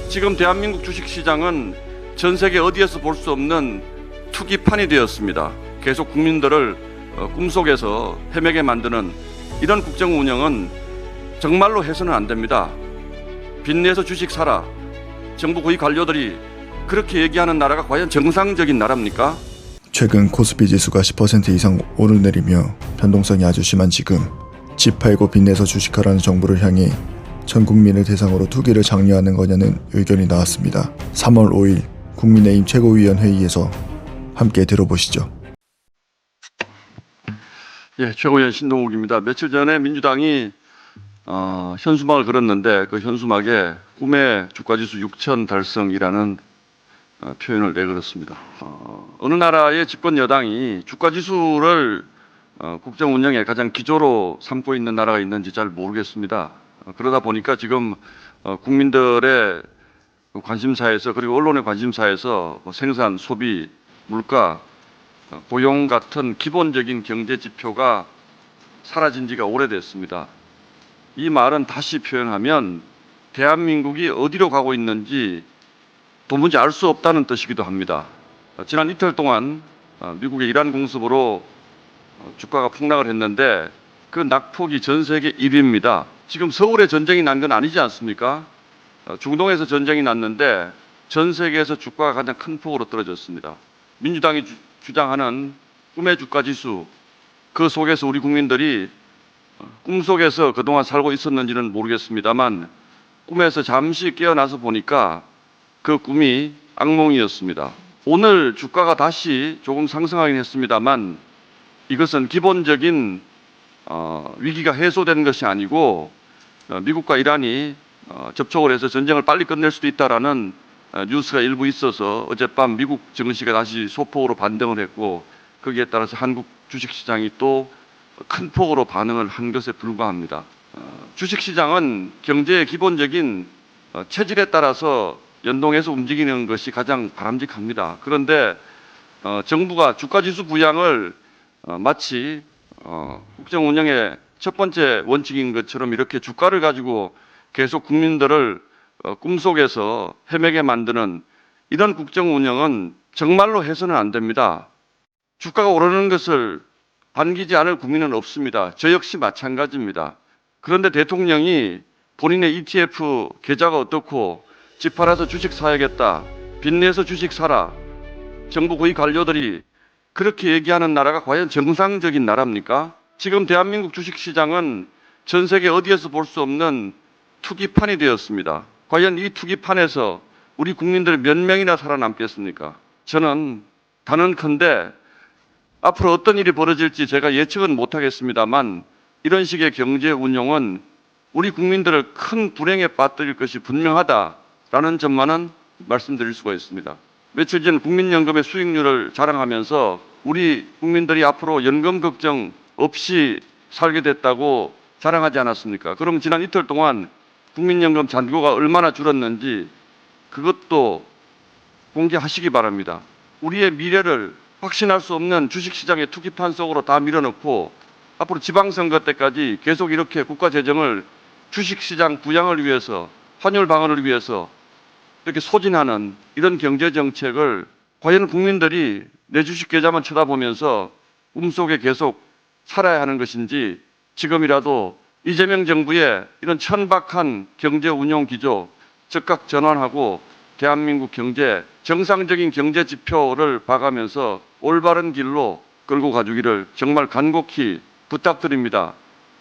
지금 대한민국 주식시장은 전 세계 어디에서 볼 수 없는 투기판이 되었습니다. 계속 국민들을 꿈속에서 헤매게 만드는 이런 국정 운영은 정말로 해서는 안 됩니다. 빚내서 주식 사라. 정부 고위 관료들이 그렇게 얘기하는 나라가 과연 정상적인 나라입니까? 최근 코스피 지수가 10% 이상 오르내리며 변동성이 아주 심한 지금 집 팔고 빚내서 주식하라는 정부를 향해 전 국민을 대상으로 투기를 장려하는 거냐는 의견이 나왔습니다. 3월 5일 국민의힘 최고위원 회의에서 함께 들어보시죠. 예, 최고위원 신동욱입니다. 며칠 전에 민주당이 현수막을 걸었는데 그 현수막에 꿈의 주가지수 6천 달성이라는 표현을 내걸었습니다. 어느 나라의 집권 여당이 주가지수를 국정 운영의 가장 기조로 삼고 있는 나라가 있는지 잘 모르겠습니다. 그러다 보니까 지금 국민들의 관심사에서 그리고 언론의 관심사에서 생산, 소비, 물가, 고용 같은 기본적인 경제 지표가 사라진 지가 오래됐습니다. 이 말은 다시 표현하면 대한민국이 어디로 가고 있는지 도무지 알 수 없다는 뜻이기도 합니다. 지난 이틀 동안 미국의 이란 공습으로 주가가 폭락을 했는데 그 낙폭이 전 세계 1위입니다. 지금 서울에 전쟁이 난 건 아니지 않습니까? 중동에서 전쟁이 났는데 전 세계에서 주가가 가장 큰 폭으로 떨어졌습니다. 민주당이 주장하는 꿈의 주가지수, 그 속에서 우리 국민들이 꿈속에서 그동안 살고 있었는지는 모르겠습니다만 꿈에서 잠시 깨어나서 보니까 그 꿈이 악몽이었습니다. 오늘 주가가 다시 조금 상승하긴 했습니다만 이것은 기본적인 위기가 해소된 것이 아니고 미국과 이란이 접촉을 해서 전쟁을 빨리 끝낼 수도 있다라는 뉴스가 일부 있어서 어젯밤 미국 증시가 다시 소폭으로 반등을 했고 거기에 따라서 한국 주식시장이 또 큰 폭으로 반응을 한 것에 불과합니다. 주식시장은 경제의 기본적인 체질에 따라서 연동해서 움직이는 것이 가장 바람직합니다. 그런데 정부가 주가지수 부양을 마치 국정 운영의 첫 번째 원칙인 것처럼 이렇게 주가를 가지고 계속 국민들을 꿈속에서 헤매게 만드는 이런 국정 운영은 정말로 해서는 안 됩니다. 주가가 오르는 것을 반기지 않을 국민은 없습니다. 저 역시 마찬가지입니다. 그런데 대통령이 본인의 ETF 계좌가 어떻고 집 팔아서 주식 사야겠다, 빚내서 주식 사라, 정부 고위 관료들이 그렇게 얘기하는 나라가 과연 정상적인 나라입니까? 지금 대한민국 주식시장은 전 세계 어디에서 볼 수 없는 투기판이 되었습니다. 과연 이 투기판에서 우리 국민들 몇 명이나 살아남겠습니까? 저는 단언컨대 앞으로 어떤 일이 벌어질지 제가 예측은 못하겠습니다만 이런 식의 경제 운용은 우리 국민들을 큰 불행에 빠뜨릴 것이 분명하다라는 점만은 말씀드릴 수가 있습니다. 며칠 전 국민연금의 수익률을 자랑하면서 우리 국민들이 앞으로 연금 걱정 없이 살게 됐다고 자랑하지 않았습니까? 그럼 지난 이틀 동안 국민연금 잔고가 얼마나 줄었는지 그것도 공개하시기 바랍니다. 우리의 미래를 확신할 수 없는 주식시장의 투기판 속으로 다 밀어넣고 앞으로 지방선거 때까지 계속 이렇게 국가 재정을 주식시장 부양을 위해서 환율 방어를 위해서 이렇게 소진하는 이런 경제정책을 과연 국민들이 내 주식 계좌만 쳐다보면서 꿈속에 계속 살아야 하는 것인지 지금이라도 이재명 정부의 이런 천박한 경제 운용 기조 즉각 전환하고 대한민국 경제 정상적인 경제 지표를 봐가면서 올바른 길로 끌고 가주기를 정말 간곡히 부탁드립니다.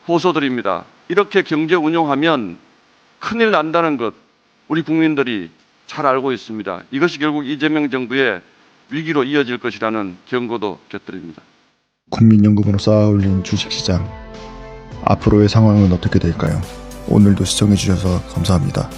호소드립니다. 이렇게 경제 운용하면 큰일 난다는 것 우리 국민들이 잘 알고 있습니다. 이것이 결국 이재명 정부의 위기로 이어질 것이라는 경고도 곁들입니다. 국민연금으로 쌓아올린 주식시장 앞으로의 상황은 어떻게 될까요? 오늘도 시청해주셔서 감사합니다.